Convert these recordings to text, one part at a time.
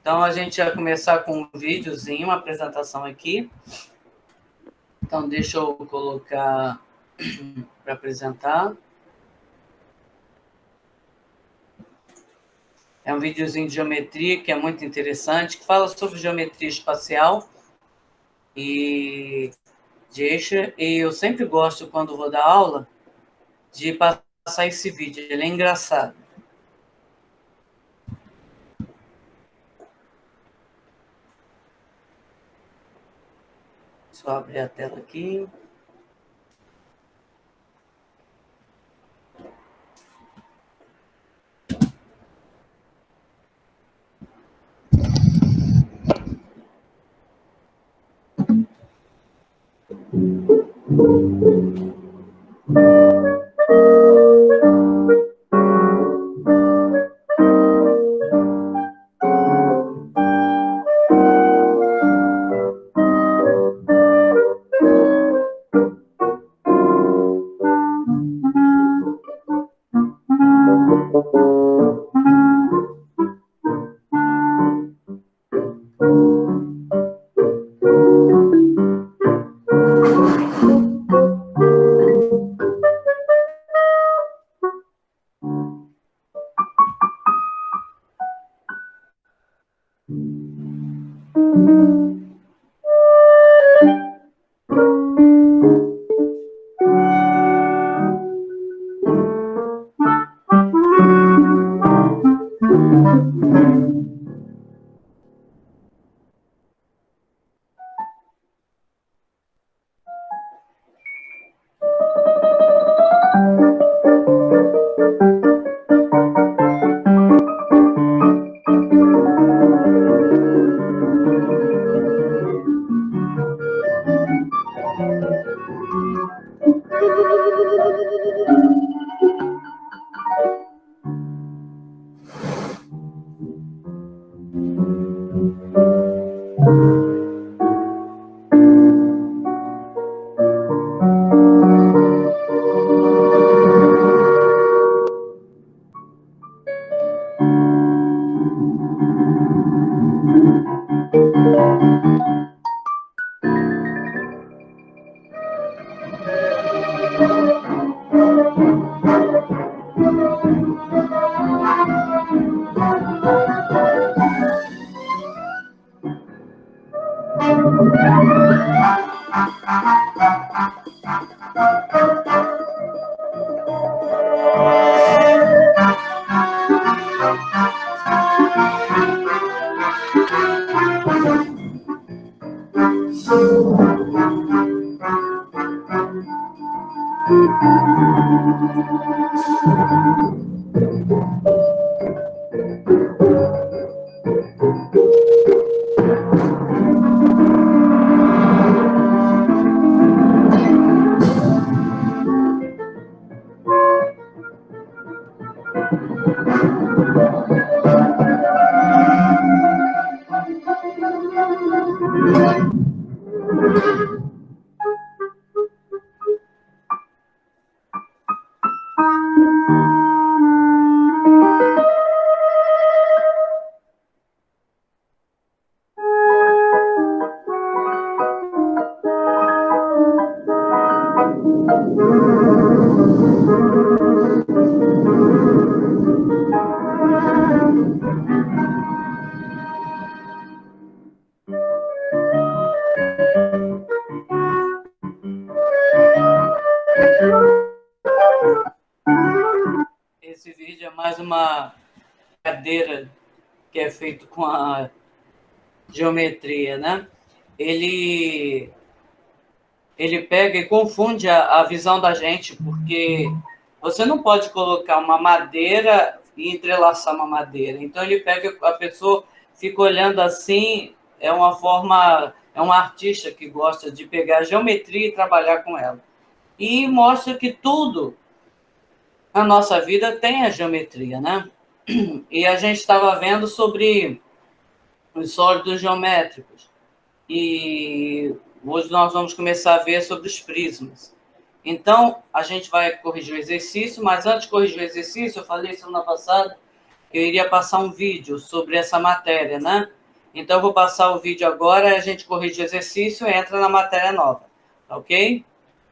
Então, a gente vai começar com um videozinho, uma apresentação aqui. Então, deixa eu colocar para apresentar. É um videozinho de geometria que é muito interessante, que fala sobre geometria espacial e de eixo. E eu sempre gosto, quando vou dar aula, de passar esse vídeo. Ele é engraçado. Deixa eu abrir a tela aqui. Esse vídeo é mais uma cadeira que é feito com a geometria, né? Ele pega e confunde a visão da gente, porque você não pode colocar uma madeira e entrelaçar uma madeira. Então, ele pega, a pessoa fica olhando assim, é um artista que gosta de pegar a geometria e trabalhar com ela. E mostra que tudo na nossa vida tem a geometria, né? E a gente estava vendo sobre os sólidos geométricos. E hoje nós vamos começar a ver sobre os prismas. Então, a gente vai corrigir o exercício, mas antes de corrigir o exercício, eu falei semana passada que eu iria passar um vídeo sobre essa matéria, né? Então, eu vou passar o vídeo agora, a gente corrige o exercício e entra na matéria nova. Tá ok?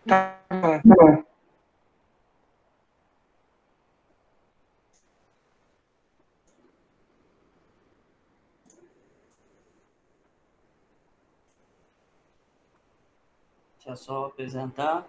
Tá bom. Deixa eu só apresentar.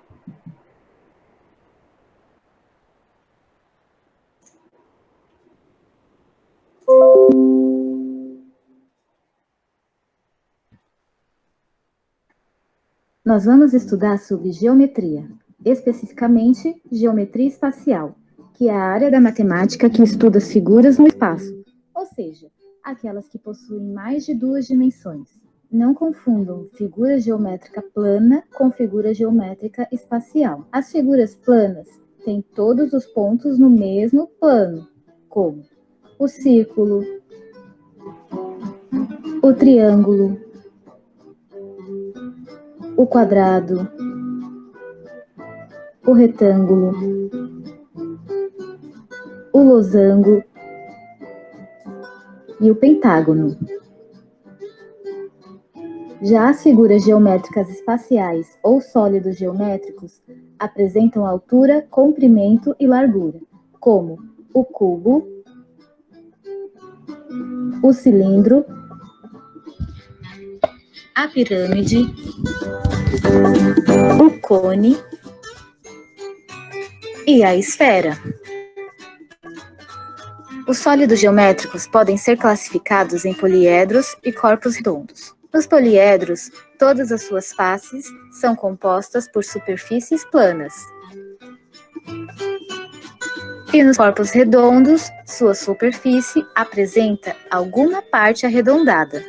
Nós vamos estudar sobre geometria, especificamente geometria espacial, que é a área da matemática que estuda as figuras no espaço, ou seja, aquelas que possuem mais de duas dimensões. Não confundam figura geométrica plana com figura geométrica espacial. As figuras planas têm todos os pontos no mesmo plano, como o círculo, o triângulo, o quadrado, o retângulo, o losango e o pentágono. Já as figuras geométricas espaciais ou sólidos geométricos apresentam altura, comprimento e largura, como o cubo, o cilindro, a pirâmide, o cone e a esfera. Os sólidos geométricos podem ser classificados em poliedros e corpos redondos. Nos poliedros, todas as suas faces são compostas por superfícies planas. E nos corpos redondos, sua superfície apresenta alguma parte arredondada.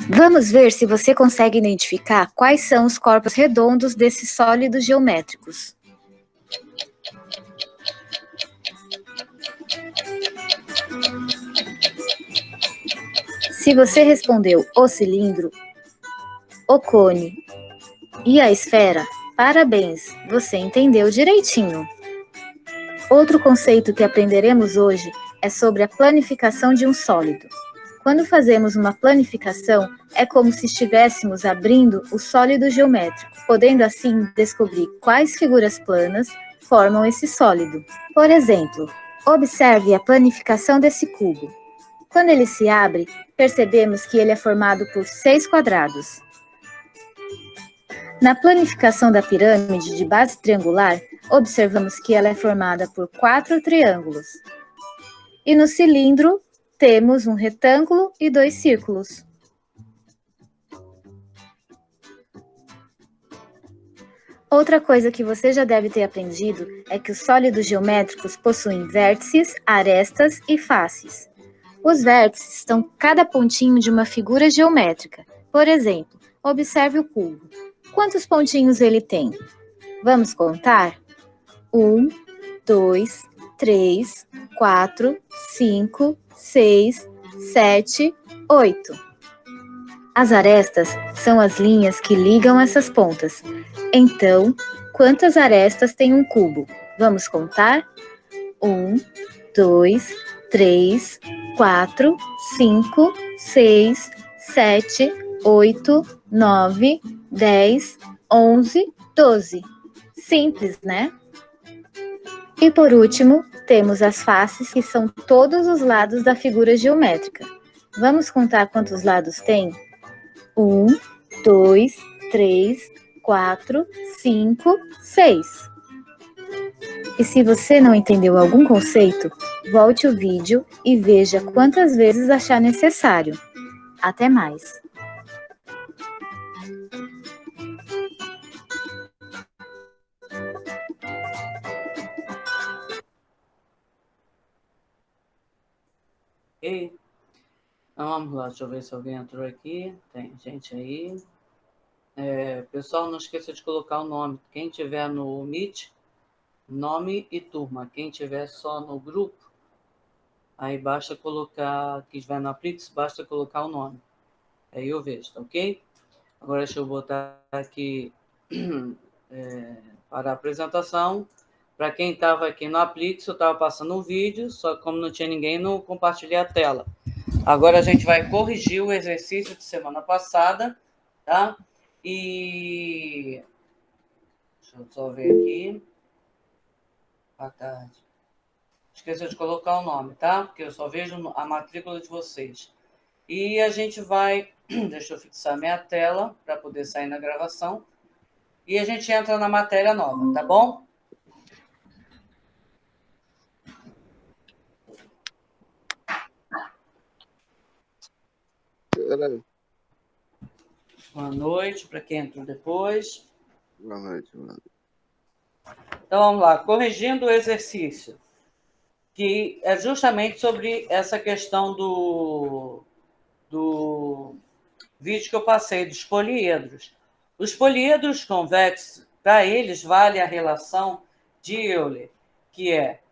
Vamos ver se você consegue identificar quais são os corpos redondos desses sólidos geométricos. Se você respondeu o cilindro, o cone e a esfera, parabéns, você entendeu direitinho. Outro conceito que aprenderemos hoje é sobre a planificação de um sólido. Quando fazemos uma planificação, é como se estivéssemos abrindo o sólido geométrico, podendo assim descobrir quais figuras planas formam esse sólido. Por exemplo, observe a planificação desse cubo. Quando ele se abre, percebemos que ele é formado por 6 quadrados. Na planificação da pirâmide de base triangular, observamos que ela é formada por 4 triângulos. E no cilindro, temos um retângulo e 2 círculos. Outra coisa que você já deve ter aprendido é que os sólidos geométricos possuem vértices, arestas e faces. Os vértices são cada pontinho de uma figura geométrica. Por exemplo, observe o cubo. Quantos pontinhos ele tem? Vamos contar? 1, 2, 3, 4, 5, 6, 7, 8. As arestas são as linhas que ligam essas pontas. Então, quantas arestas tem um cubo? Vamos contar? 1, 2, 3, 4, 5, 6, 7, 8, 9, 10, 11, 12. Simples, né? E por último, temos as faces, que são todos os lados da figura geométrica. Vamos contar quantos lados tem? 1, 2, 3, 4, 5, 6. E se você não entendeu algum conceito, volte o vídeo e veja quantas vezes achar necessário. Até mais! Ok? Então, vamos lá, deixa eu ver se alguém entrou aqui. Tem gente aí. Pessoal, não esqueça de colocar o nome. Quem tiver no Meet, nome e turma. Quem tiver só no grupo, aí basta colocar, quem estiver na Aplix, basta colocar o nome. Aí eu vejo, tá ok? Agora deixa eu botar aqui para a apresentação. Para quem estava aqui no Aplix, eu estava passando um vídeo, só que como não tinha ninguém, não compartilhei a tela. Agora a gente vai corrigir o exercício de semana passada, tá? E... deixa eu só ver aqui. Boa tarde. Esqueci de colocar o nome, tá? Porque eu só vejo a matrícula de vocês. E a gente vai... deixa eu fixar minha tela para poder sair na gravação. E a gente entra na matéria nova, tá bom? Boa noite para quem entrou depois. Boa noite. Então, vamos lá. Corrigindo o exercício, que é justamente sobre essa questão do vídeo que eu passei, dos poliedros. Os poliedros convexos, para eles, vale a relação de Euler, que é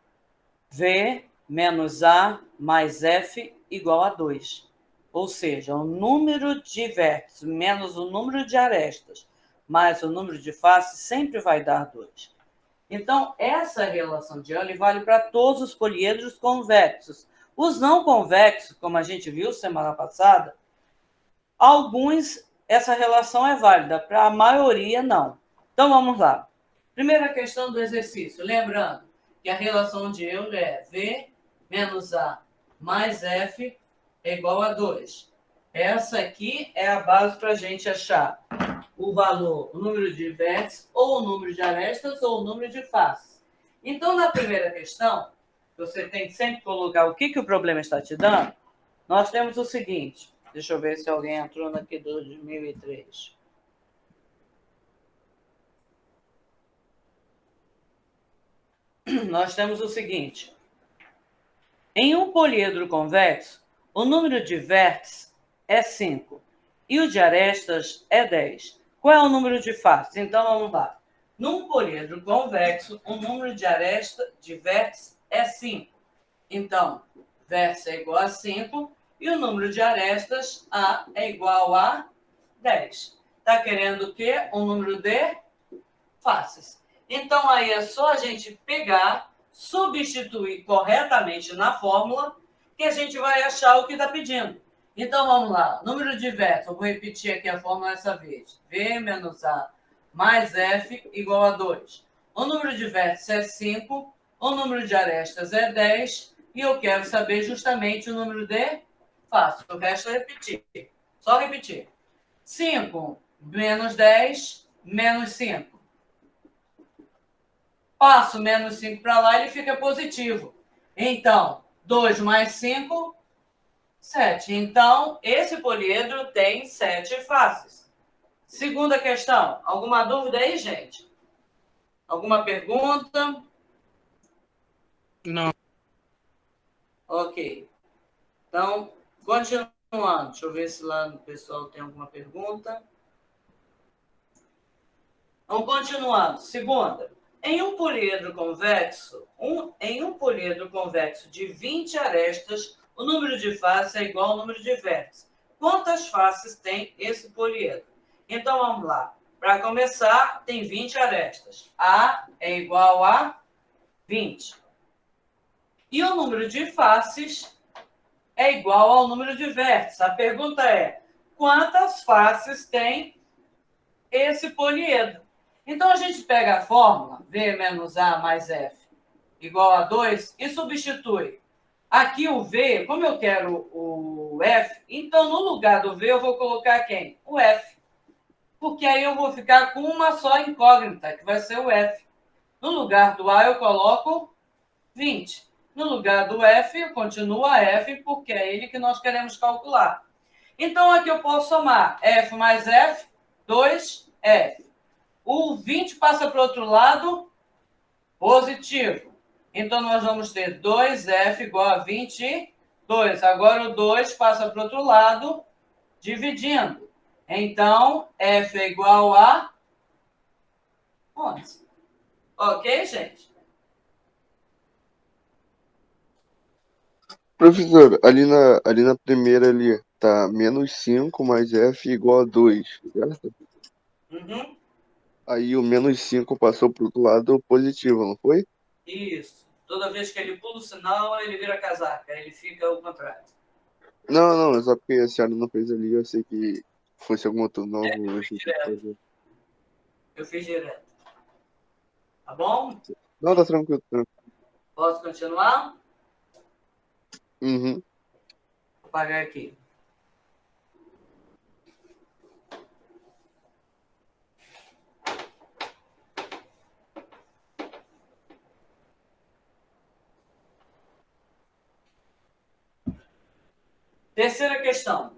V menos A mais F igual a 2. Ou seja, o número de vértices menos o número de arestas mais o número de faces sempre vai dar 2. Então, essa relação de Euler vale para todos os poliedros convexos. Os não convexos, como a gente viu semana passada, alguns essa relação é válida, para a maioria não. Então, vamos lá. Primeira questão do exercício. Lembrando que a relação de Euler é V menos A mais F é igual a 2. Essa aqui é a base para a gente achar o valor, o número de vértices, ou o número de arestas, ou o número de faces. Então, na primeira questão, você tem que sempre colocar o que o problema está te dando. Nós temos o seguinte, deixa eu ver se alguém entrou naquele 2003. Nós temos o seguinte, em um poliedro convexo, o número de vértices é 5 e o de arestas é 10. Qual é o número de faces? Então, vamos lá. Num poliedro convexo, o número de vértices é 5. Então, vértice é igual a 5 e o número de arestas A é igual a 10. Está querendo o quê? O número de faces. Então, aí é só a gente pegar, substituir corretamente na fórmula, que a gente vai achar o que está pedindo. Então, vamos lá. Número de vértices, eu vou repetir aqui a fórmula dessa vez. V menos A mais F igual a 2. O número de vértices é 5, o número de arestas é 10, e eu quero saber justamente o número de faces. O resto é repetir. Só repetir. 5 menos 10 menos 5. Passo menos 5 para lá, ele fica positivo. Então, 2 mais 5, 7. Então, esse poliedro tem 7 faces. Segunda questão. Alguma dúvida aí, gente? Alguma pergunta? Não. Ok. Então, continuando. Deixa eu ver se lá no pessoal tem alguma pergunta. Vamos continuando. Segunda. Em um poliedro convexo de 20 arestas, o número de faces é igual ao número de vértices. Quantas faces tem esse poliedro? Então, vamos lá. Para começar, tem 20 arestas. A é igual a 20. E o número de faces é igual ao número de vértices. A pergunta é, quantas faces tem esse poliedro? Então, a gente pega a fórmula, V menos A mais F igual a 2, e substitui. Aqui o V, como eu quero o F, então no lugar do V eu vou colocar quem? O F. Porque aí eu vou ficar com uma só incógnita, que vai ser o F. No lugar do A eu coloco 20. No lugar do F, continua F, porque é ele que nós queremos calcular. Então, aqui eu posso somar F mais F, 2F. O 20 passa para o outro lado, positivo. Então, nós vamos ter 2F igual a 22. Agora, o 2 passa para o outro lado, dividindo. Então, F é igual a 11. Ok, gente? Professor, ali na primeira ali, tá menos 5 mais F igual a 2, certo? Uhum. Aí o menos 5 passou pro outro lado positivo, não foi? Isso. Toda vez que ele pula o sinal, ele vira casaca. Ele fica ao contrário. Não, não, é só porque a senhora não fez ali, eu sei que fosse algum outro É, novo, eu a fiz gente direto. fazer. Eu fiz direto. Tá bom? Não, tá tranquilo, tranquilo. Posso continuar? Uhum. Vou apagar aqui. Terceira questão.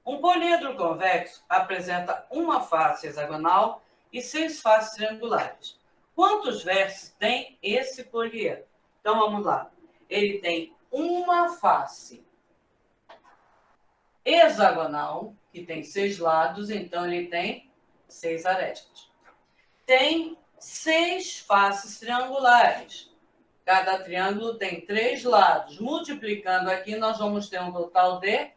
Um poliedro convexo apresenta uma face hexagonal e 6 faces triangulares. Quantos vértices tem esse poliedro? Então vamos lá. Ele tem uma face hexagonal, que tem 6 lados, então ele tem 6 arestas. Tem 6 faces triangulares. Cada triângulo tem 3 lados. Multiplicando aqui, nós vamos ter um total de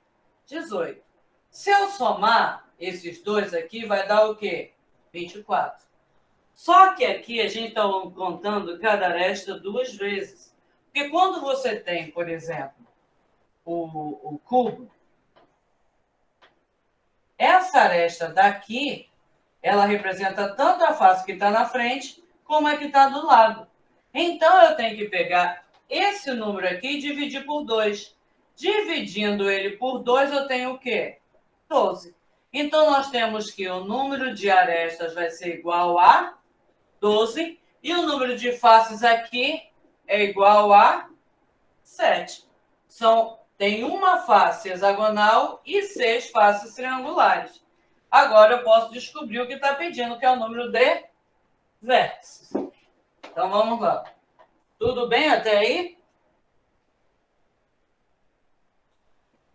18. Se eu somar esses dois aqui, vai dar o quê? 24. Só que aqui a gente está contando cada aresta 2 vezes. Porque quando você tem, por exemplo, o cubo, essa aresta daqui, ela representa tanto a face que está na frente, como a que está do lado. Então, eu tenho que pegar esse número aqui e dividir por 2. Dividindo ele por 2, eu tenho o quê? 12. Então, nós temos que o número de arestas vai ser igual a 12. E o número de faces aqui é igual a 7. Tem uma face hexagonal e 6 faces triangulares. Agora eu posso descobrir o que está pedindo, que é o número de vértices. Então, vamos lá. Tudo bem até aí?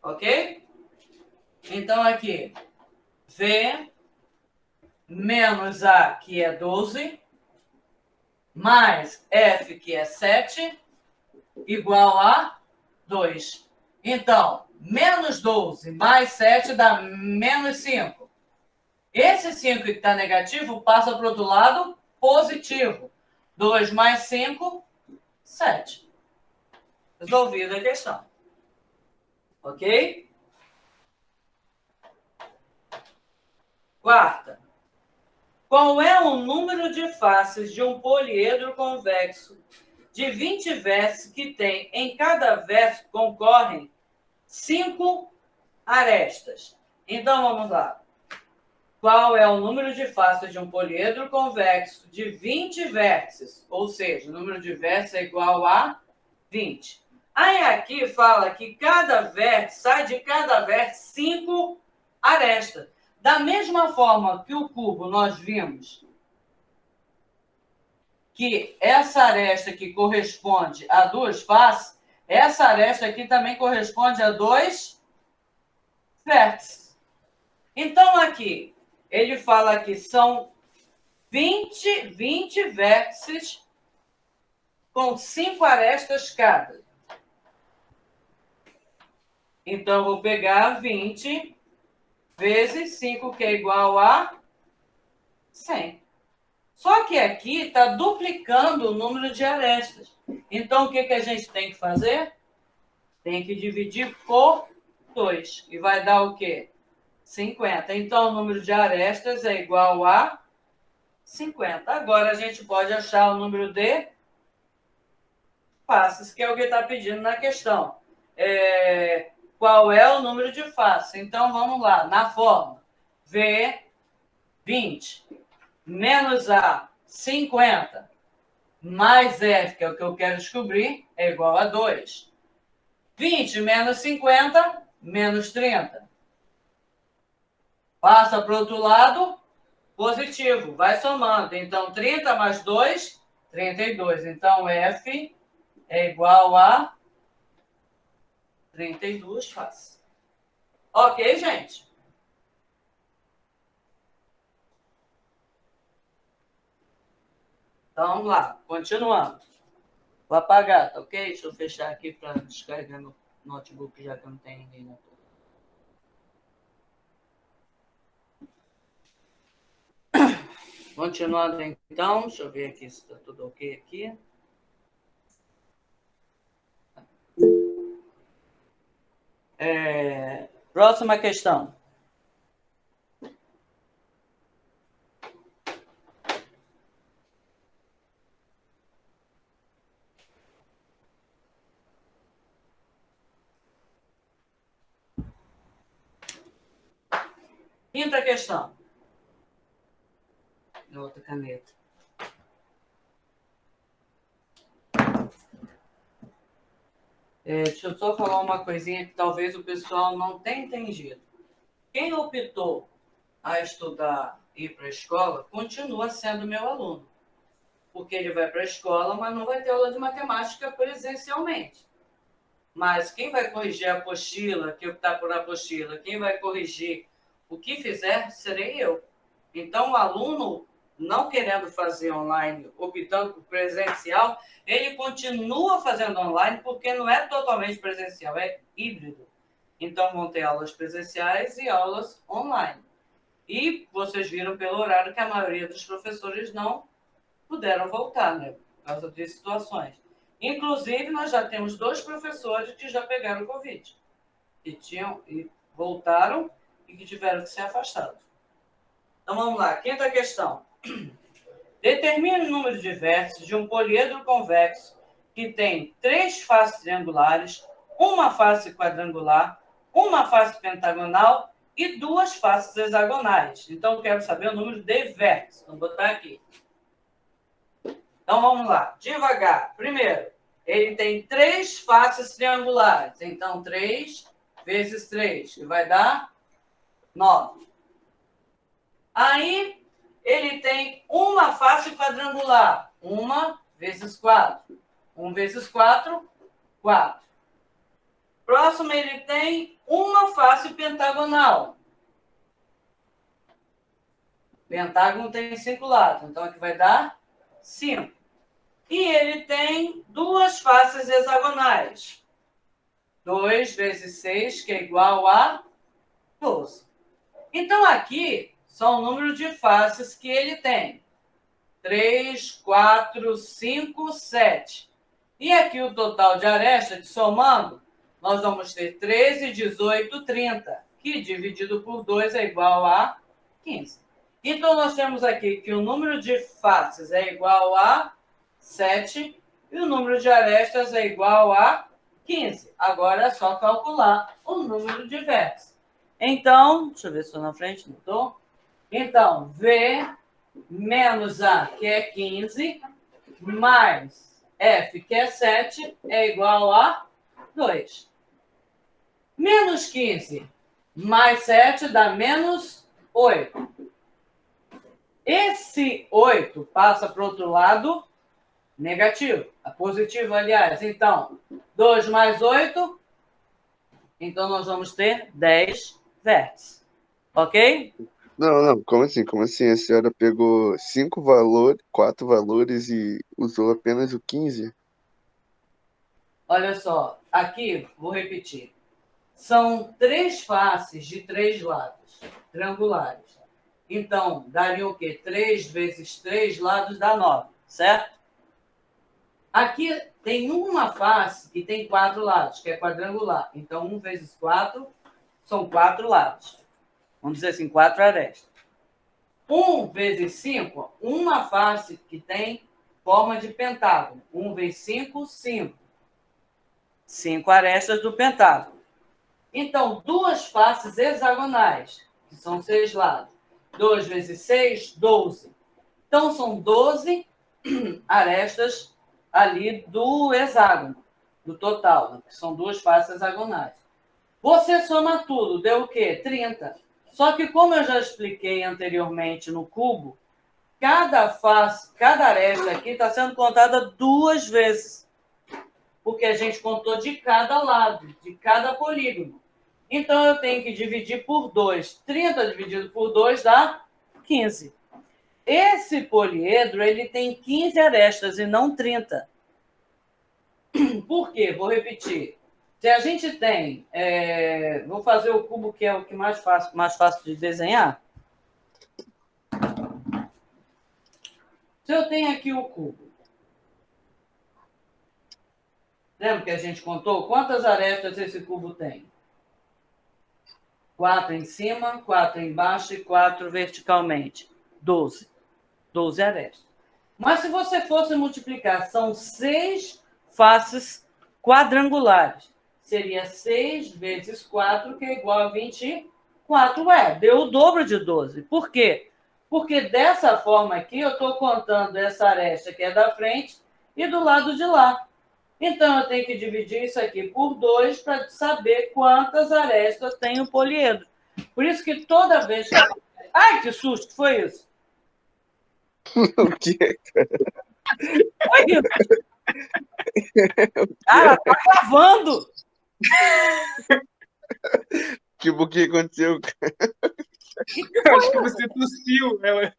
Ok? Então, aqui, V menos A, que é 12, mais F, que é 7, igual a 2. Então, menos 12 mais 7 dá menos 5. Esse 5 que está negativo passa para o outro lado positivo. 2 mais 5, 7. Resolvida a questão. Ok? Quarta. Qual é o número de faces de um poliedro convexo de 20 vértices que tem em cada vértice concorrem 5 arestas? Então, vamos lá. Qual é o número de faces de um poliedro convexo de 20 vértices? Ou seja, o número de vértices é igual a 20. Aí aqui fala que cada vértice, sai de cada vértice 5 arestas. Da mesma forma que o cubo nós vimos que essa aresta aqui corresponde a 2 faces, essa aresta aqui também corresponde a 2 vértices. Então, aqui, ele fala que são 20 vértices com 5 arestas cada. Então, eu vou pegar 20 vezes 5, que é igual a 100. Só que aqui está duplicando o número de arestas. Então, o que a gente tem que fazer? Tem que dividir por 2. E vai dar o quê? 50. Então, o número de arestas é igual a 50. Agora, a gente pode achar o número de faces, que é o que está pedindo na questão. Qual é o número de faces? Então, vamos lá. Na forma, V, 20, menos A, 50, mais F, que é o que eu quero descobrir, é igual a 2. 20 menos 50, menos 30. Passa para o outro lado, positivo, vai somando. Então, 30 mais 2, 32. Então, F é igual a 32 faces. Ok, gente? Então, vamos lá, continuando. Vou apagar, tá ok? Deixa eu fechar aqui para descarregar no notebook, já que não tem ninguém na tela. Continuando, então. Deixa eu ver aqui se está tudo ok aqui. Próxima questão. Quinta questão. Outra caneta. Deixa eu só falar uma coisinha que talvez o pessoal não tenha entendido. Quem optou a estudar e ir para a escola continua sendo meu aluno. Porque ele vai para a escola, mas não vai ter aula de matemática presencialmente. Mas quem vai corrigir a apostila, que optar por apostila, quem vai corrigir o que fizer, serei eu. Então, o aluno, não querendo fazer online, optando por presencial, ele continua fazendo online, porque não é totalmente presencial, é híbrido. Então, vão ter aulas presenciais e aulas online. E vocês viram pelo horário que a maioria dos professores não puderam voltar, né? Por causa de situações. Inclusive, nós já temos 2 professores que já pegaram Covid, que tinham e voltaram e que tiveram que ser afastados. Então, vamos lá. Quinta questão. Determine o número de vértices de um poliedro convexo que tem 3 faces triangulares, uma face quadrangular, uma face pentagonal e 2 faces hexagonais. Então, eu quero saber o número de vértices. Vou botar aqui. Então, vamos lá. Devagar. Primeiro, ele tem 3 faces triangulares. Então, 3 vezes 3, que vai dar 9. Aí, ele tem uma face quadrangular. 1 vezes 4. 1 vezes 4, 4. Próximo, ele tem uma face pentagonal. Pentágono tem 5 lados. Então, aqui vai dar 5. E ele tem 2 faces hexagonais. 2 vezes 6, que é igual a 12. Então, aqui são o número de faces que ele tem. 3, 4, 5, 7. E aqui o total de arestas, somando, nós vamos ter 13, 18, 30, que dividido por 2 é igual a 15. Então, nós temos aqui que o número de faces é igual a 7 e o número de arestas é igual a 15. Agora é só calcular o número de vértices. Então, deixa eu ver se estou na frente, não estou. Então, V menos A, que é 15, mais F, que é 7, é igual a 2. Menos 15 mais 7 dá menos 8. Esse 8 passa para o outro lado negativo. Positivo, aliás. Então, 2 mais 8. Então, nós vamos ter 10 vértices. Ok? Não, como assim? Como assim? A senhora pegou 5 valores, 4 valores e usou apenas o 15? Olha só, aqui, vou repetir. São 3 faces de 3 lados, triangulares. Então, daria o quê? 3 vezes 3 lados dá 9, certo? Aqui tem uma face que tem 4 lados, que é quadrangular. Então, 1 vezes 4 são 4 lados. Vamos dizer assim, 4 arestas. 1 vezes 5, uma face que tem forma de pentágono. 1 vezes 5, 5. 5 arestas do pentágono. Então, 2 faces hexagonais, que são 6 lados. 2 vezes 6, 12. Então, são 12 arestas ali do hexágono, do total, que são 2 faces hexagonais. Você soma tudo, deu o quê? 30. Só que, como eu já expliquei anteriormente no cubo, cada face, cada aresta aqui está sendo contada 2 vezes. Porque a gente contou de cada lado, de cada polígono. Então, eu tenho que dividir por 2. 30 dividido por 2 dá 15. Esse poliedro, ele tem 15 arestas e não 30. Por quê? Vou repetir. Se a gente tem... vou fazer o cubo, que é o que mais fácil de desenhar. Se eu tenho aqui o cubo, lembra que a gente contou? Quantas arestas esse cubo tem? 4 em cima, 4 embaixo e 4 verticalmente. 12. 12 arestas. Mas se você fosse multiplicar, são 6 faces quadrangulares. Seria 6 vezes 4, que é igual a 24. Ué, deu o dobro de 12. Por quê? Porque dessa forma aqui, eu estou contando essa aresta que é da frente e do lado de lá. Então, eu tenho que dividir isso aqui por 2 para saber quantas arestas tem o poliedro. Por isso que toda vez que... Ai, que susto! Foi isso? O quê? Foi isso? Ah, tá gravando! Tipo, o que aconteceu? Acho que você tossiu. Ela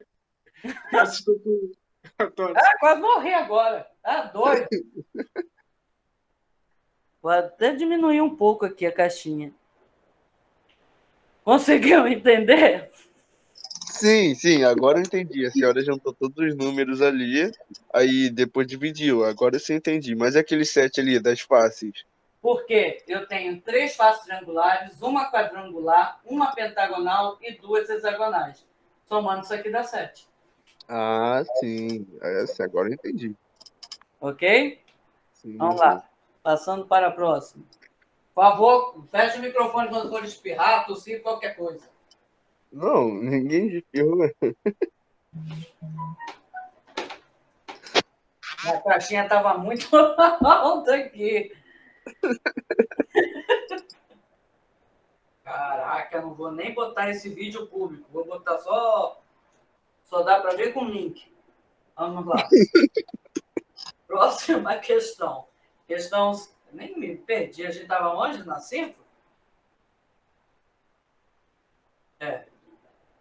assustou com a tosse. Ah, quase morri agora. Ah, doido. Vou até diminuir um pouco aqui a caixinha. Conseguiu entender? Sim, sim, agora eu entendi. A senhora juntou todos os números ali, aí depois dividiu. Agora sim entendi. Mas aquele 7 ali das faces. Porque eu tenho 3 faces triangulares, uma quadrangular, uma pentagonal e 2 hexagonais. Somando isso aqui dá 7. Ah, sim. Essa agora eu entendi. Ok? Sim, Vamos sim. lá. Passando para a próxima. Por favor, feche o microfone quando for espirrar, tossir, qualquer coisa. Não, ninguém espirrou. A caixinha estava muito alta aqui. Caraca, eu não vou nem botar esse vídeo público. Vou botar só dá para ver com link. Vamos lá. Próxima questão. Questão... Nem me perdi. A gente estava onde? Na 5? É.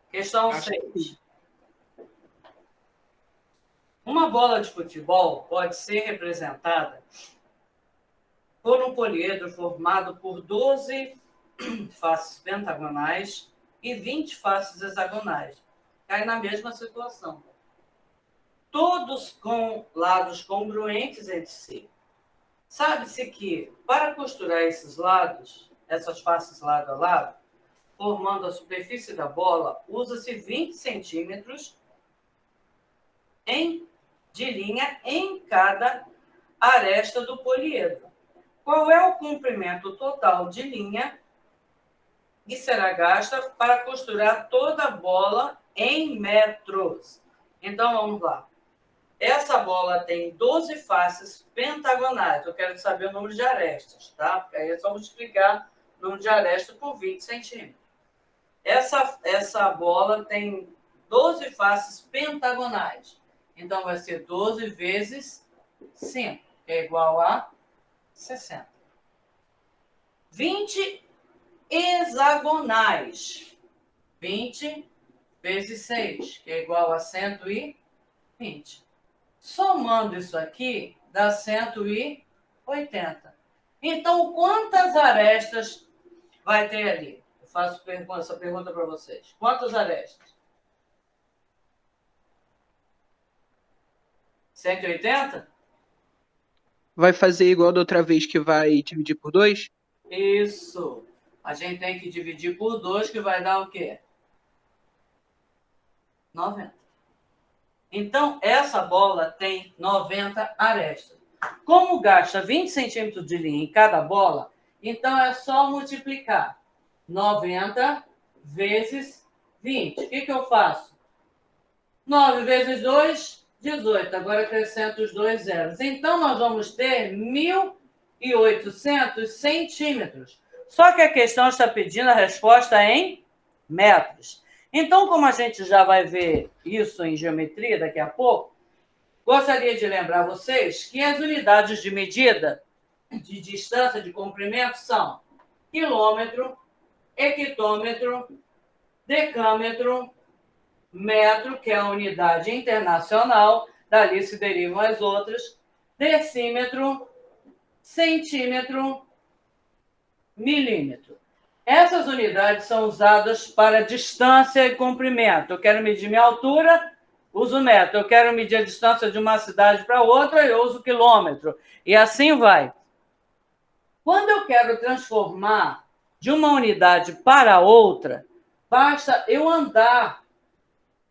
Questão 6. Uma bola de futebol pode ser representada por um poliedro formado por 12 faces pentagonais e 20 faces hexagonais. Cai na mesma situação. Todos com lados congruentes entre si. Sabe-se que, para costurar esses lados, essas faces lado a lado, formando a superfície da bola, usa-se 20 centímetros de linha em cada aresta do poliedro. Qual é o comprimento total de linha que será gasta para costurar toda a bola em metros? Então, vamos lá. Essa bola tem 12 faces pentagonais. Eu quero saber o número de arestas, tá? Porque aí é só multiplicar o número de arestas por 20 centímetros. Essa bola tem 12 faces pentagonais. Então, vai ser 12 vezes 5, que é igual a 60. 20 hexagonais. 20 vezes 6, que é igual a 120. Somando isso aqui, dá 180. Então, quantas arestas vai ter ali? Eu faço essa pergunta para vocês. Quantas arestas? 180? Vai fazer igual da outra vez que vai dividir por 2? Isso. A gente tem que dividir por 2, que vai dar o quê? 90. Então, essa bola tem 90 arestas. Como gasta 20 centímetros de linha em cada bola, então é só multiplicar 90 vezes 20. O que eu faço? 9 vezes 2, 18. Agora acrescento os 2 zeros. Então, nós vamos ter 1.800 centímetros. Só que a questão está pedindo a resposta em metros. Então, como a gente já vai ver isso em geometria daqui a pouco, gostaria de lembrar vocês que as unidades de medida de distância de comprimento são quilômetro, hectômetro, decâmetro, metro, que é a unidade internacional, dali se derivam as outras, decímetro, centímetro, milímetro. Essas unidades são usadas para distância e comprimento. Eu quero medir minha altura, uso metro. Eu quero medir a distância de uma cidade para outra, eu uso quilômetro. E assim vai. Quando eu quero transformar de uma unidade para outra, basta eu andar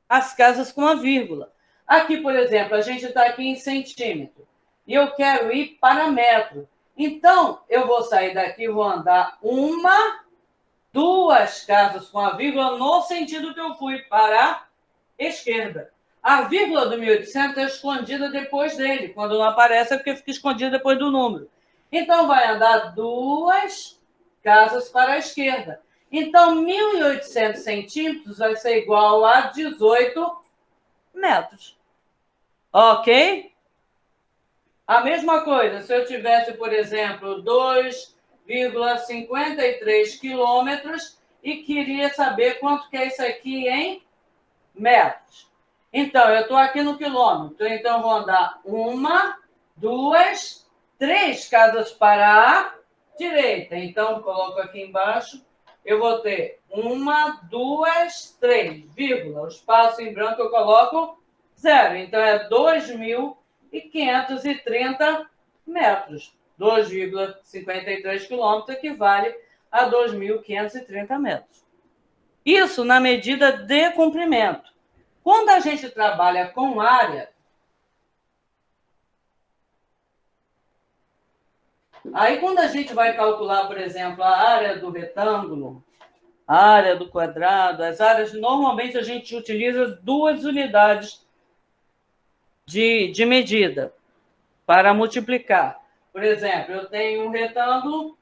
as casas com a vírgula. Aqui, por exemplo, a gente está aqui em centímetro. E eu quero ir para metro. Então, eu vou sair daqui, vou andar uma, duas casas com a vírgula no sentido que eu fui, para a esquerda. A vírgula do 1800 é escondida depois dele. Quando não aparece é porque fica escondida depois do número. Então, vai andar duas casas para a esquerda. Então, 1.800 centímetros vai ser igual a 18 metros. Ok? A mesma coisa, se eu tivesse, por exemplo, 2,53 quilômetros e queria saber quanto que é isso aqui em metros. Então, eu estou aqui no quilômetro, então eu vou andar uma, duas, três casas para a direita. Então, coloco aqui embaixo, eu vou ter uma, duas, três, vírgula. O espaço em branco eu coloco zero. Então, é 2.530 metros. 2,53 quilômetros equivale a 2.530 metros. Isso na medida de comprimento. Quando a gente trabalha com área, aí quando a gente vai calcular, por exemplo, a área do retângulo, a área do quadrado, as áreas, normalmente a gente utiliza duas unidades de medida para multiplicar. Por exemplo, eu tenho um retângulo,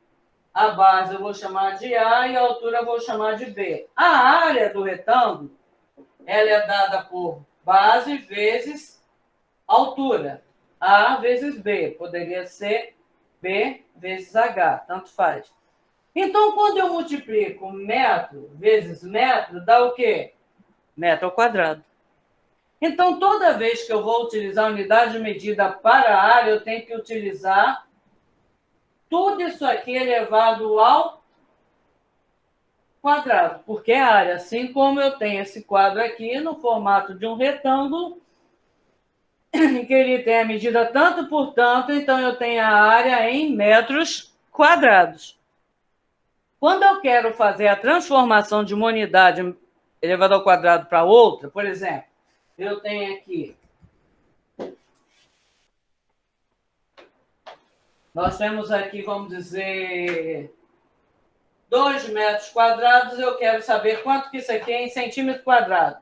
a base eu vou chamar de A e a altura eu vou chamar de B. A área do retângulo, ela é dada por base vezes altura. A vezes B. Poderia ser B vezes H, tanto faz. Então, quando eu multiplico metro vezes metro, dá o quê? Metro ao quadrado. Então, toda vez que eu vou utilizar a unidade de medida para a área, eu tenho que utilizar tudo isso aqui elevado ao quadrado, porque é a área, assim como eu tenho esse quadro aqui no formato de um retângulo, em que ele tem a medida tanto por tanto, então eu tenho a área em metros quadrados. Quando eu quero fazer a transformação de uma unidade elevada ao quadrado para outra, por exemplo, eu tenho aqui, nós temos aqui, vamos dizer, 2 metros quadrados, eu quero saber quanto que isso aqui é em centímetro quadrado.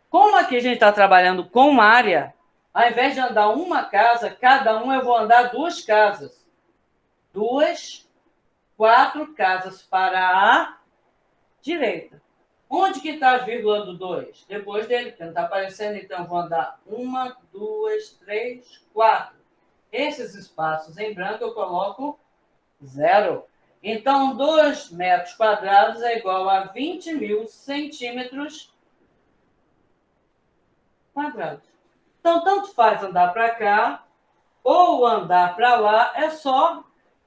Como aqui a gente está trabalhando com área, ao invés de andar uma casa, cada um eu vou andar duas casas. 4 casas para a direita. Onde que está a vírgula do 2? Depois dele, porque não está aparecendo, então eu vou andar 1, 2, 3, 4. Esses espaços em branco eu coloco 0. Então, 2 metros quadrados é igual a 20.000 centímetros quadrados. Então, tanto faz andar para cá ou andar para lá, é só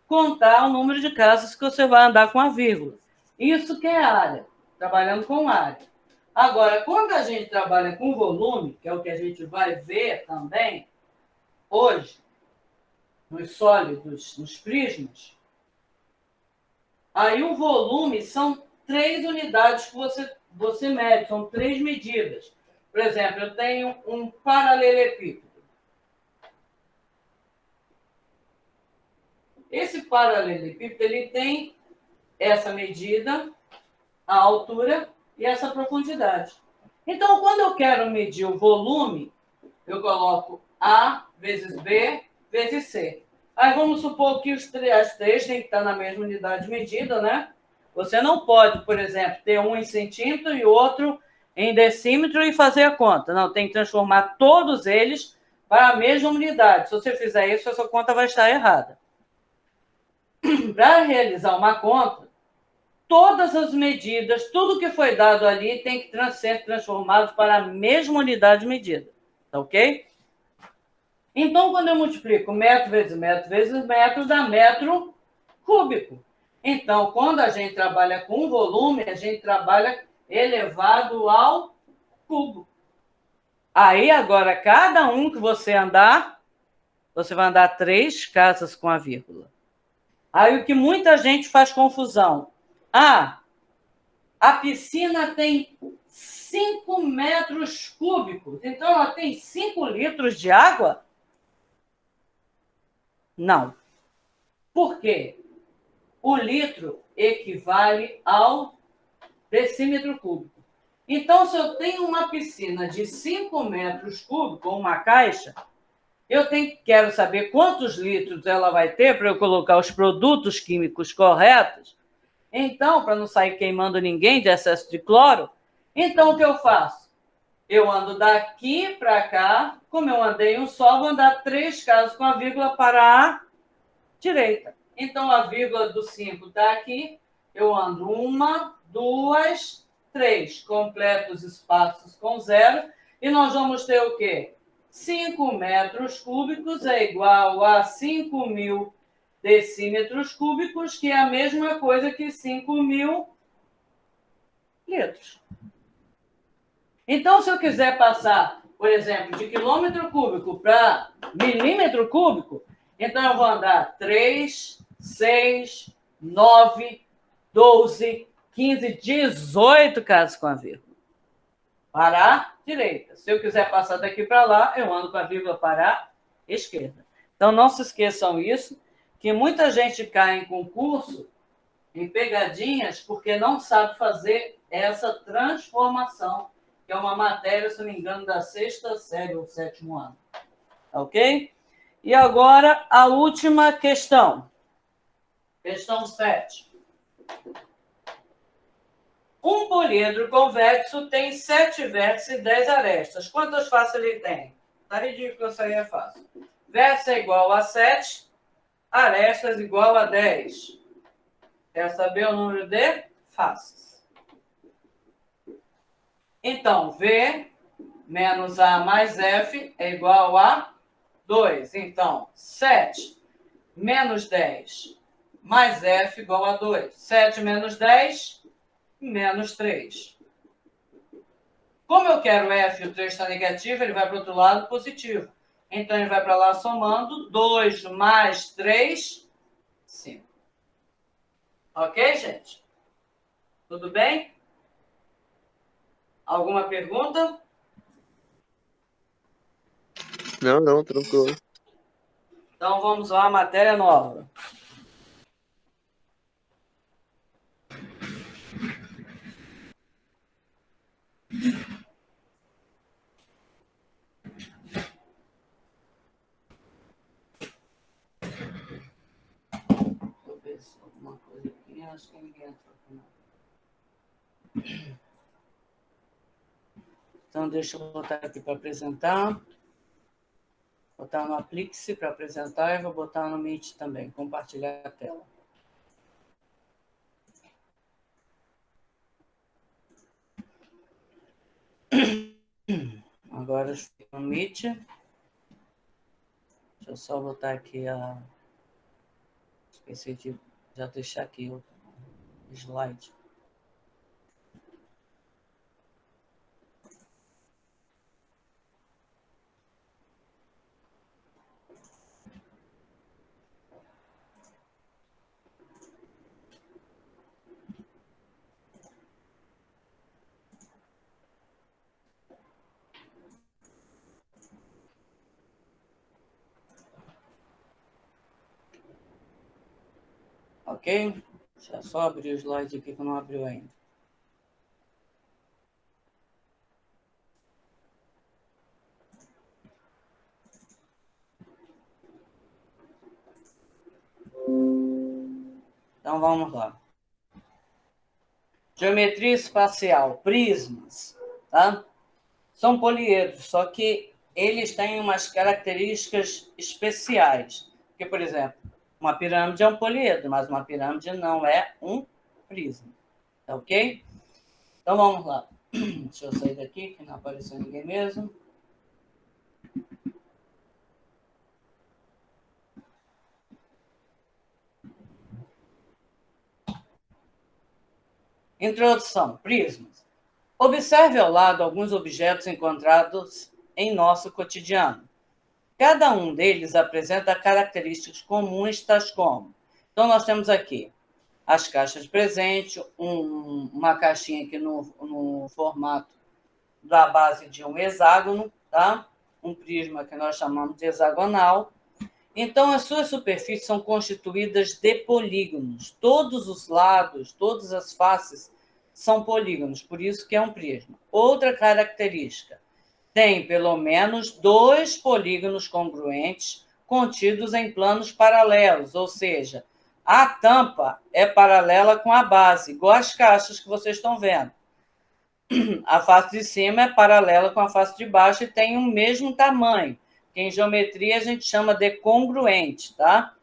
contar o número de casas que você vai andar com a vírgula. Isso que é área, trabalhando com área. Agora, quando a gente trabalha com volume, que é o que a gente vai ver também hoje, nos sólidos, nos prismas, aí o volume são 3 unidades que você mede, são 3 medidas. Por exemplo, eu tenho um paralelepípedo. Esse paralelepípedo ele tem essa medida, a altura e essa profundidade. Então, quando eu quero medir o volume, eu coloco A vezes B vezes C. Aí vamos supor que as três têm que estar na mesma unidade de medida, né? Você não pode, por exemplo, ter um em centímetro e outro em decímetro e fazer a conta. Não, tem que transformar todos eles para a mesma unidade. Se você fizer isso, a sua conta vai estar errada. Para realizar uma conta, todas as medidas, tudo que foi dado ali tem que ser transformado para a mesma unidade de medida. Tá ok? Então, quando eu multiplico metro vezes metro, dá metro cúbico. Então, quando a gente trabalha com volume, a gente trabalha elevado ao cubo. Aí, agora, cada um que você andar, você vai andar 3 casas com a vírgula. Aí, o que muita gente faz confusão. Ah, a piscina tem 5 metros cúbicos, então ela tem 5 litros de água? Não. Por quê? O litro equivale ao decímetro cúbico. Então, se eu tenho uma piscina de 5 metros cúbicos, ou uma caixa, quero saber quantos litros ela vai ter para eu colocar os produtos químicos corretos. Então, para não sair queimando ninguém de excesso de cloro, então o que eu faço? Eu ando daqui para cá, como eu andei um só, vou andar 3 casas com a vírgula para a direita. Então, a vírgula do 5 está aqui, eu ando 1, 2, 3, completo os espaços com 0, e nós vamos ter o quê? 5 metros cúbicos é igual a 5.000 decímetros cúbicos, que é a mesma coisa que 5.000 litros. Então, se eu quiser passar, por exemplo, de quilômetro cúbico para milímetro cúbico, então eu vou andar 3, 6, 9, 12, 15, 18 casas com a vírgula. Para a direita. Se eu quiser passar daqui para lá, eu ando com a vírgula para a esquerda. Então, não se esqueçam isso, que muita gente cai em concurso, em pegadinhas, porque não sabe fazer essa transformação, que é uma matéria, se não me engano, da 6ª série ou 7º ano. Ok? E agora, a última questão. Questão 7. Um poliedro convexo tem 7 vértices e 10 arestas. Quantas faces ele tem? Tá ridículo, isso aí é fácil. Vértice é igual a 7, arestas igual a 10. Quer saber o número de faces? Então, V menos A mais F é igual a 2. Então, 7 menos 10 mais F igual a 2. 7 menos 10, menos 3. Como eu quero F e o 3 está negativo, ele vai para o outro lado positivo. Então, ele vai para lá somando 2 mais 3, 5. Ok, gente? Tudo bem? Alguma pergunta? Não, tranquilo. Então, vamos lá, matéria nova. Deixa eu ver se alguma coisa aqui. Acho que ninguém entrou aqui, não. Então, deixa eu botar aqui para apresentar. Botar no Aplixe para apresentar e vou botar no Meet também, compartilhar a tela. Agora estou no Meet. Deixa eu só botar aqui a... Esqueci de já deixar aqui o slide. Ok? Deixa eu só abrir o slide aqui que não abriu ainda. Então vamos lá. Geometria espacial, prismas, tá? São poliedros, só que eles têm umas características especiais. Porque, por exemplo, uma pirâmide é um poliedro, mas uma pirâmide não é um prisma. Tá ok? Então vamos lá. Deixa eu sair daqui, que não apareceu ninguém mesmo. Introdução, prismas. Observe ao lado alguns objetos encontrados em nosso cotidiano. Cada um deles apresenta características comuns, tais como... Então, nós temos aqui as caixas presentes, uma caixinha aqui no formato da base de um hexágono, tá? Um prisma que nós chamamos de hexagonal. Então, as suas superfícies são constituídas de polígonos. Todos os lados, todas as faces são polígonos, por isso que é um prisma. Outra característica, tem pelo menos 2 polígonos congruentes contidos em planos paralelos, ou seja, a tampa é paralela com a base, igual as caixas que vocês estão vendo. A face de cima é paralela com a face de baixo e tem o mesmo tamanho, que em geometria a gente chama de congruente, tá?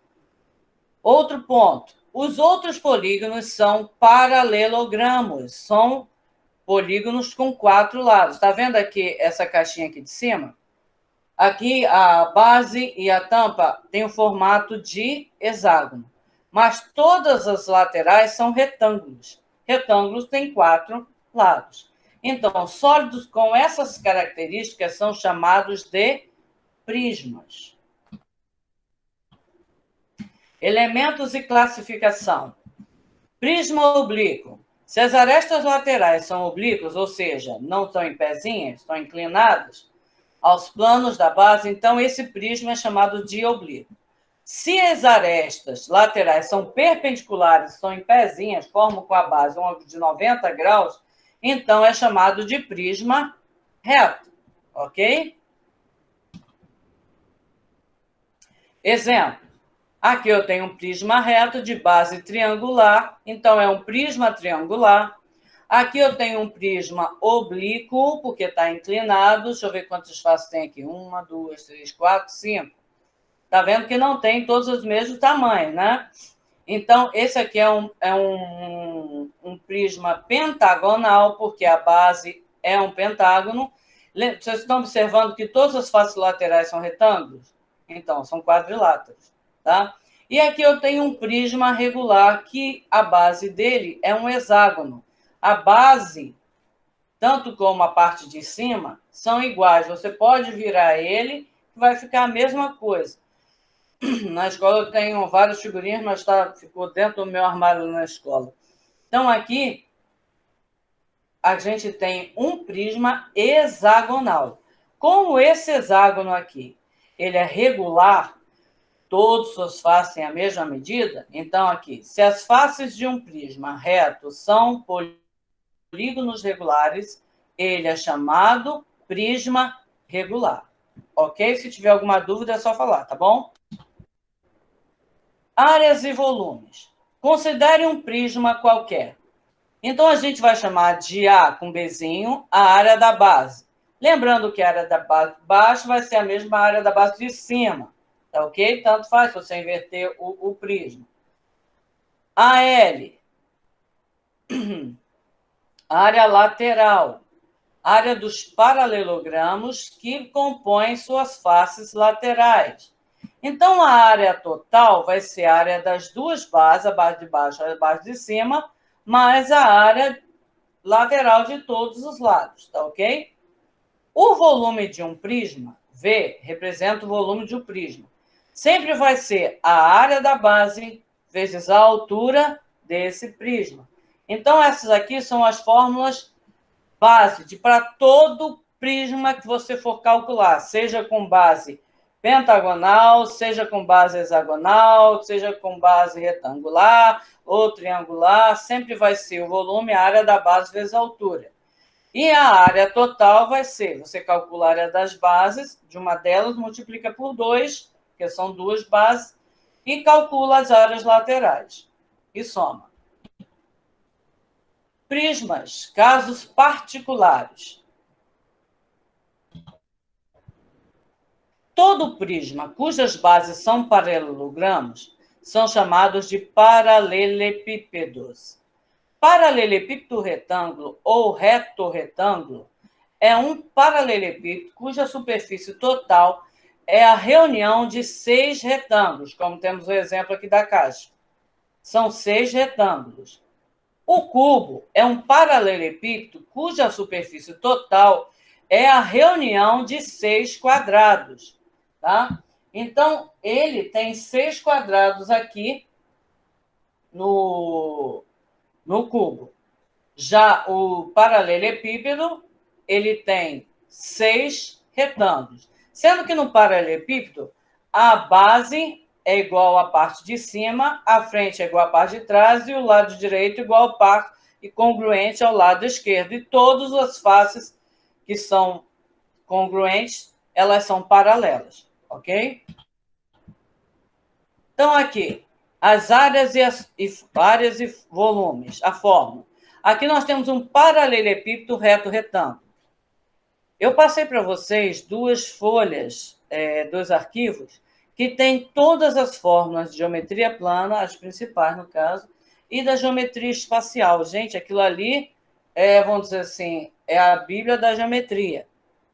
Outro ponto, os outros polígonos são paralelogramos, são polígonos com 4 lados. Está vendo aqui essa caixinha aqui de cima? Aqui a base e a tampa têm o formato de hexágono, mas todas as laterais são retângulos. Retângulos têm 4 lados. Então, sólidos com essas características são chamados de prismas. Elementos e classificação. Prisma oblíquo. Se as arestas laterais são oblíquas, ou seja, não estão em pezinhas, estão inclinadas aos planos da base, então esse prisma é chamado de oblíquo. Se as arestas laterais são perpendiculares, estão em pezinhas, formam com a base um ângulo de 90 graus, então é chamado de prisma reto, ok? Exemplo. Aqui eu tenho um prisma reto de base triangular, então é um prisma triangular. Aqui eu tenho um prisma oblíquo, porque está inclinado. Deixa eu ver quantas faces tem aqui. 1, 2, 3, 4, 5. Está vendo que não tem todos os mesmos tamanhos, né? Então, esse aqui é um prisma pentagonal, porque a base é um pentágono. Vocês estão observando que todas as faces laterais são retângulos? Então, são quadriláteros. Tá? E aqui eu tenho um prisma regular, que a base dele é um hexágono. A base, tanto como a parte de cima, são iguais. Você pode virar ele, vai ficar a mesma coisa. Na escola eu tenho várias figurinhas, mas ficou dentro do meu armário na escola. Então, aqui, a gente tem um prisma hexagonal. Como esse hexágono aqui, ele é regular, todas suas faces têm a mesma medida, então aqui, se as faces de um prisma reto são polígonos regulares, ele é chamado prisma regular. Ok? Se tiver alguma dúvida, é só falar, tá bom? Áreas e volumes. Considere um prisma qualquer. Então, a gente vai chamar de A com Bzinho a área da base. Lembrando que a área da base de baixo vai ser a mesma área da base de cima. Tá ok? Tanto faz se você inverter o prisma. AL. Área lateral. Área dos paralelogramos que compõem suas faces laterais. Então, a área total vai ser a área das duas bases, a base de baixo e a base de cima, mais a área lateral de todos os lados, tá ok? O volume de um prisma, V, representa o volume de um prisma. Sempre vai ser a área da base vezes a altura desse prisma. Então, essas aqui são as fórmulas base para todo prisma que você for calcular, seja com base pentagonal, seja com base hexagonal, seja com base retangular ou triangular, sempre vai ser o volume, a área da base vezes a altura. E a área total vai ser, você calcula a área das bases, de uma delas, multiplica por 2, que são 2 bases, e calcula as áreas laterais. E soma. Prismas, casos particulares. Todo prisma cujas bases são paralelogramos são chamados de paralelepípedos. Paralelepípedo retângulo ou reto-retângulo é um paralelepípedo cuja superfície total é a reunião de 6 retângulos, como temos o exemplo aqui da caixa. São 6 retângulos. O cubo é um paralelepípedo cuja superfície total é a reunião de 6 quadrados, tá? Então, ele tem 6 quadrados aqui no cubo. Já o paralelepípedo, ele tem 6 retângulos. Sendo que no paralelepípedo, a base é igual à parte de cima, a frente é igual à parte de trás e o lado direito igual à parte e congruente ao lado esquerdo. E todas as faces que são congruentes, elas são paralelas, ok? Então, aqui, as áreas e volumes, a fórmula. Aqui nós temos um paralelepípedo reto retângulo. Eu passei para vocês 2 folhas, 2 arquivos, que tem todas as fórmulas de geometria plana, as principais no caso, e da geometria espacial. Gente, aquilo ali vamos dizer assim, é a Bíblia da geometria,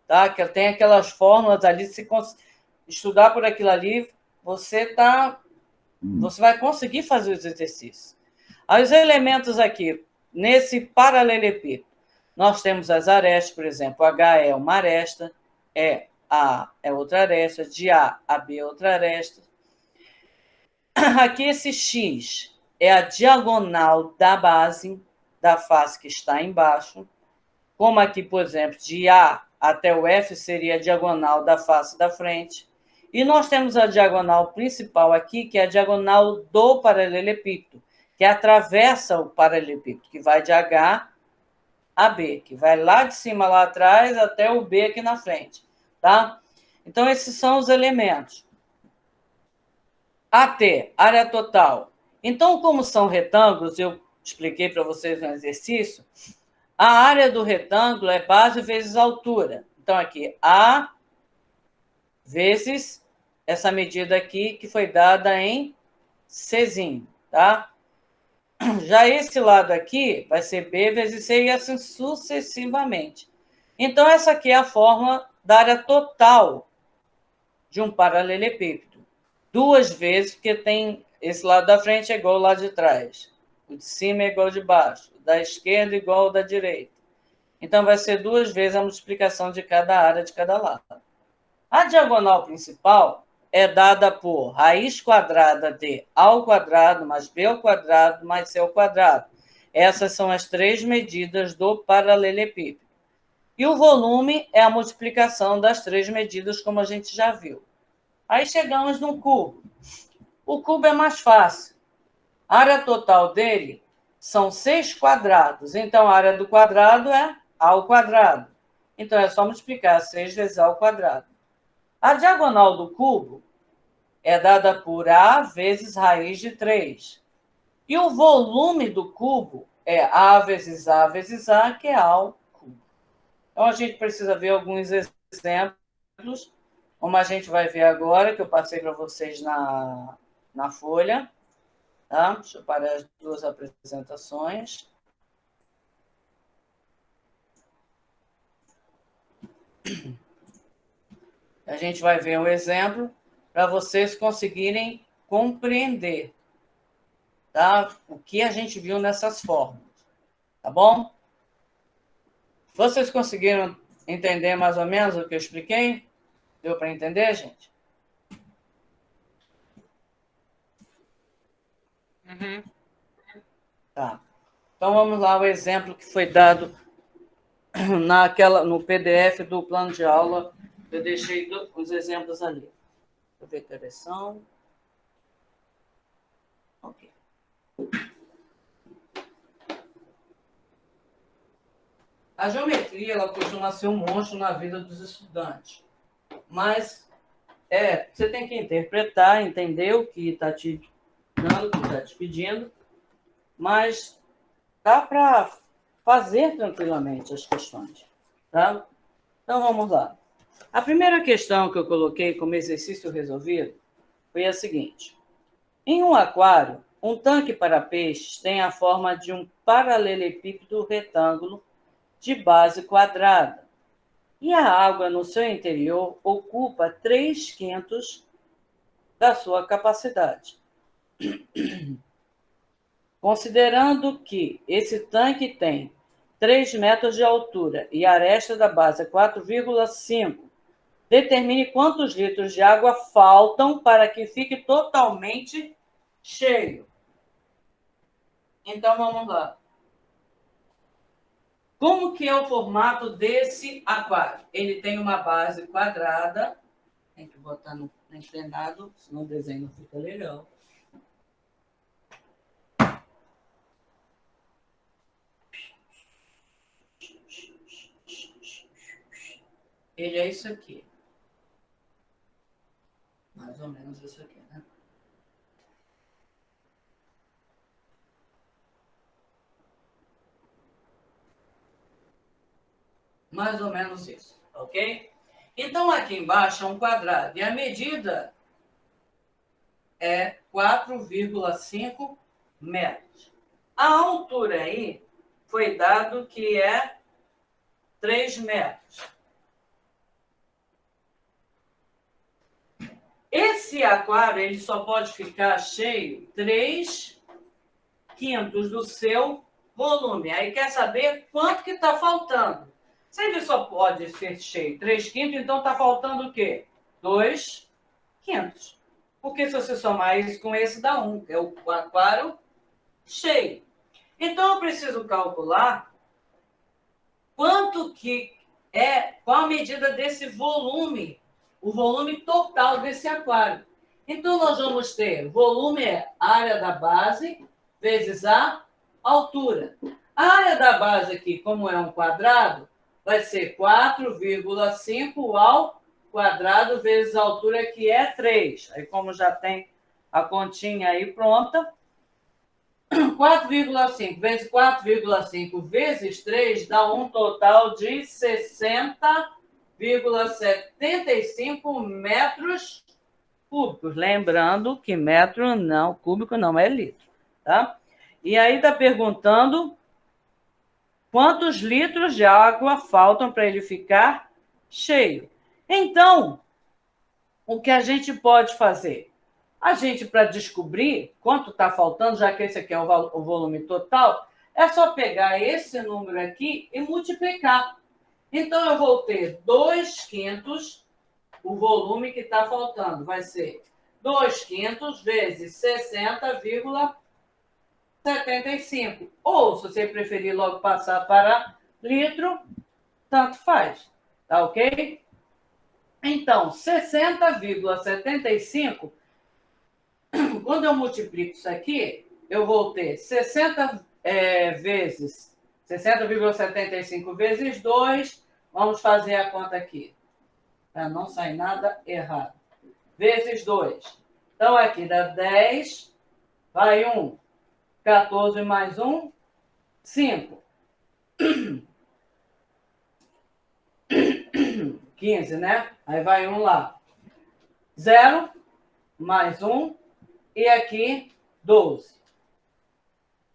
tá? Que tem aquelas fórmulas ali, se estudar por aquilo ali, você vai conseguir fazer os exercícios. Aí os elementos aqui, nesse paralelepípedo, nós temos as arestas, por exemplo, H é uma aresta, A é outra aresta, de A a B é outra aresta. Aqui esse X é a diagonal da base, da face que está embaixo. Como aqui, por exemplo, de A até o F seria a diagonal da face da frente. E nós temos a diagonal principal aqui, que é a diagonal do paralelepípedo, que atravessa o paralelepípedo, que vai de H a B, que vai lá de cima, lá atrás, até o B aqui na frente, tá? Então, esses são os elementos. AT, área total. Então, como são retângulos, eu expliquei para vocês no exercício, a área do retângulo é base vezes altura. Então, aqui, A vezes essa medida aqui, que foi dada em Czinho, tá? Já esse lado aqui vai ser B vezes C e assim sucessivamente. Então, essa aqui é a fórmula da área total de um paralelepípedo. 2 vezes, porque tem esse lado da frente é igual ao lado de trás. O de cima é igual ao de baixo. O da esquerda é igual ao da direita. Então, vai ser 2 vezes a multiplicação de cada área de cada lado. A diagonal principal é dada por raiz quadrada de A ao quadrado mais B ao quadrado mais C ao quadrado. Essas são as 3 medidas do paralelepípedo. E o volume é a multiplicação das 3 medidas, como a gente já viu. Aí chegamos no cubo. O cubo é mais fácil. A área total dele são 6 quadrados. Então, a área do quadrado é A ao quadrado. Então, é só multiplicar 6 vezes A ao quadrado. A diagonal do cubo é dada por A vezes raiz de 3. E o volume do cubo é A vezes A vezes A, que é A ao cubo. Então, a gente precisa ver alguns exemplos, como a gente vai ver agora, que eu passei para vocês na folha. Tá? Deixa eu parar as 2 apresentações. A gente vai ver um exemplo para vocês conseguirem compreender, tá? O que a gente viu nessas fórmulas. Tá bom? Vocês conseguiram entender mais ou menos o que eu expliquei? Deu para entender, gente? Uhum. Tá. Então, vamos lá ao exemplo que foi dado no PDF do plano de aula. Eu deixei os exemplos ali. Deixa eu ver que horas são. Ok. A geometria, ela costuma ser um monstro na vida dos estudantes. Mas você tem que interpretar, entender o que está te dando, o que está te pedindo, mas dá para fazer tranquilamente as questões, tá? Então, vamos lá. A primeira questão que eu coloquei como exercício resolvido foi a seguinte. Em um aquário, um tanque para peixes tem a forma de um paralelepípedo retângulo de base quadrada. E a água no seu interior ocupa 3/5 da sua capacidade. Considerando que esse tanque tem 3 metros de altura e a aresta da base é 4,5. Determine quantos litros de água faltam para que fique totalmente cheio. Então, vamos lá. Como que é o formato desse aquário? Ele tem uma base quadrada. Tem que botar no inclinado, senão o desenho não fica legal. Ele é isso aqui. Mais ou menos isso aqui, né? Mais ou menos isso, ok? Então, aqui embaixo é um quadrado. E a medida é 4,5 metros. A altura aí foi dado que é 3 metros. Esse aquário ele só pode ficar cheio 3/5 do seu volume. Aí quer saber quanto que está faltando. Se ele só pode ser cheio 3/5, então está faltando o quê? 2/5. Porque se você somar isso com esse, dá 1, que é o aquário cheio. Então, eu preciso calcular quanto que é, qual a medida desse volume, o volume total desse aquário. Então, nós vamos ter, volume é a área da base vezes a altura. A área da base aqui, como é um quadrado, vai ser 4,5 ao quadrado vezes a altura, que é 3. Aí, como já tem a continha aí pronta, 4,5 vezes 4,5 vezes 3 dá um total de 60,75 metros cúbicos. Lembrando que metro não, cúbico não é litro, tá? E aí está perguntando quantos litros de água faltam para ele ficar cheio. Então, o que a gente pode fazer? A gente, para descobrir quanto está faltando, já que esse aqui é o volume total, é só pegar esse número aqui e multiplicar. Então, eu vou ter 2/5, o volume que está faltando. Vai ser 2/5 vezes 60,75. Ou, se você preferir logo passar para litro, tanto faz. Tá ok? Então, 60,75, quando eu multiplico isso aqui, eu vou ter 60,75 vezes 2. Vamos fazer a conta aqui, para não sair nada errado. Vezes 2. Então, aqui dá 10, vai 1, 14 mais 1, 5. 15, né? Aí vai 1 lá. 0 mais 1 e aqui 12.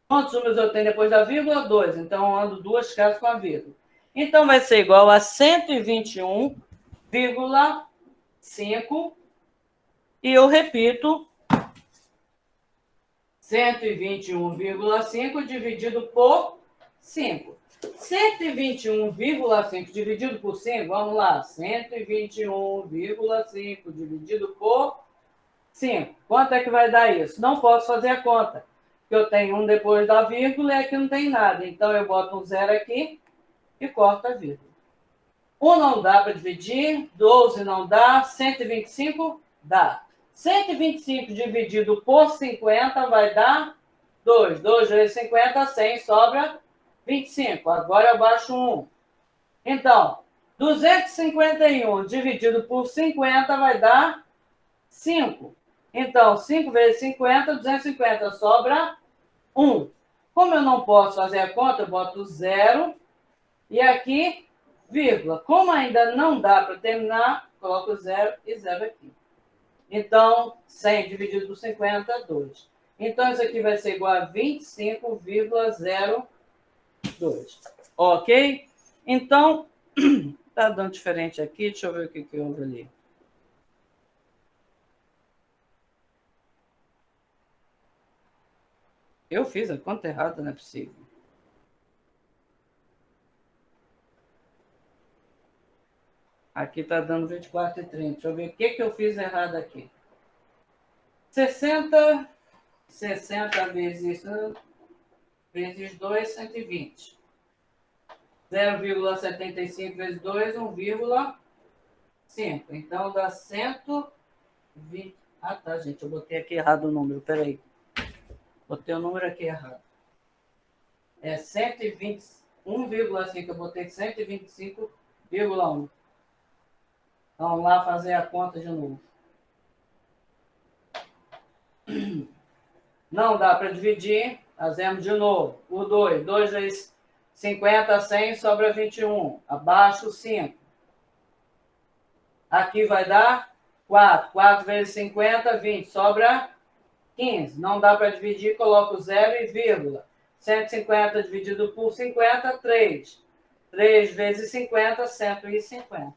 Quantos números eu tenho depois da vírgula? 2. Então, eu ando 2 casas com a vírgula. Então, vai ser igual a 121,5. E eu repito, 121,5 dividido por 5. 121,5 dividido por 5, vamos lá. 121,5 dividido por 5. Quanto é que vai dar isso? Não posso fazer a conta, porque eu tenho um depois da vírgula e aqui não tem nada. Então, eu boto um zero aqui e corto a vírgula. 1 não dá para dividir, 12 não dá, 125 dá. 125 dividido por 50 vai dar 2. 2 vezes 50, 100, sobra 25. Agora eu baixo 1. Então, 251 dividido por 50 vai dar 5. Então, 5 vezes 50, 250, sobra 1. Como eu não posso fazer a conta, eu boto 0 e aqui, vírgula. Como ainda não dá para terminar, coloco 0 e 0 aqui. Então, 100 dividido por 50, 2. Então, isso aqui vai ser igual a 25,02. Ok? Então, tá dando diferente aqui. Deixa eu ver o que houve ali. Eu fiz a conta errada, não é possível. Aqui está dando 24,30. Deixa eu ver o que eu fiz errado aqui. 60 vezes 2, 120. 0,75 vezes 2, 1,5. Então, dá 120. Ah, tá, gente. Eu botei aqui errado o número. Peraí. Botei o número aqui errado. É 121,5. Eu botei 125,1. Vamos lá fazer a conta de novo. Não dá para dividir. Fazemos de novo. O 2. 2 vezes 50, 100, sobra 21. Abaixo, 5. Aqui vai dar 4. 4 vezes 50, 20. Sobra 15. Não dá para dividir, coloco 0 e vírgula. 150 dividido por 50, 3. 3 vezes 50, 150.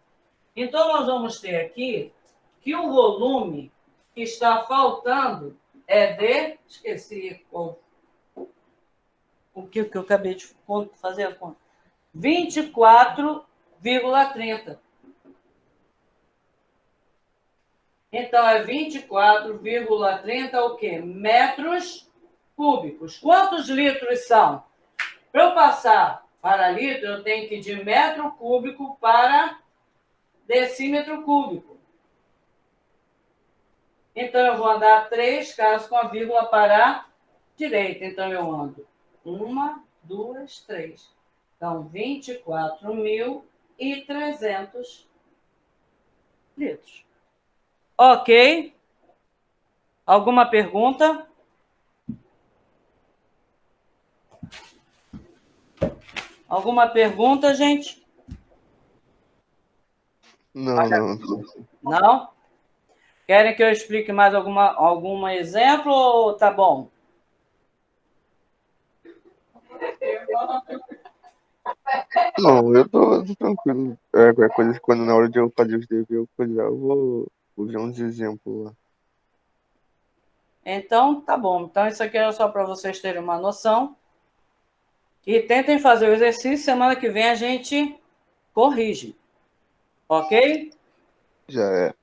Então, nós vamos ter aqui que o volume que está faltando é de... Esqueci o que eu acabei de fazer a conta. 24,30. Então, é 24,30 o quê? Metros cúbicos. Quantos litros são? Para eu passar para litro, eu tenho que ir de metro cúbico para decímetro cúbico. Então, eu vou andar 3 casas com a vírgula para a direita. Então, eu ando 1, 2, 3. Então, 24.300 litros. Ok? Alguma pergunta? Alguma pergunta, gente? Não. Não? Querem que eu explique mais algum exemplo ou tá bom? Não, eu tô tranquilo. Qualquer coisa, quando na hora de eu fazer os deveres, eu vou ver uns exemplos lá. Então, tá bom. Então, isso aqui é só para vocês terem uma noção. E tentem fazer o exercício. Semana que vem a gente corrige. Ok? Já é.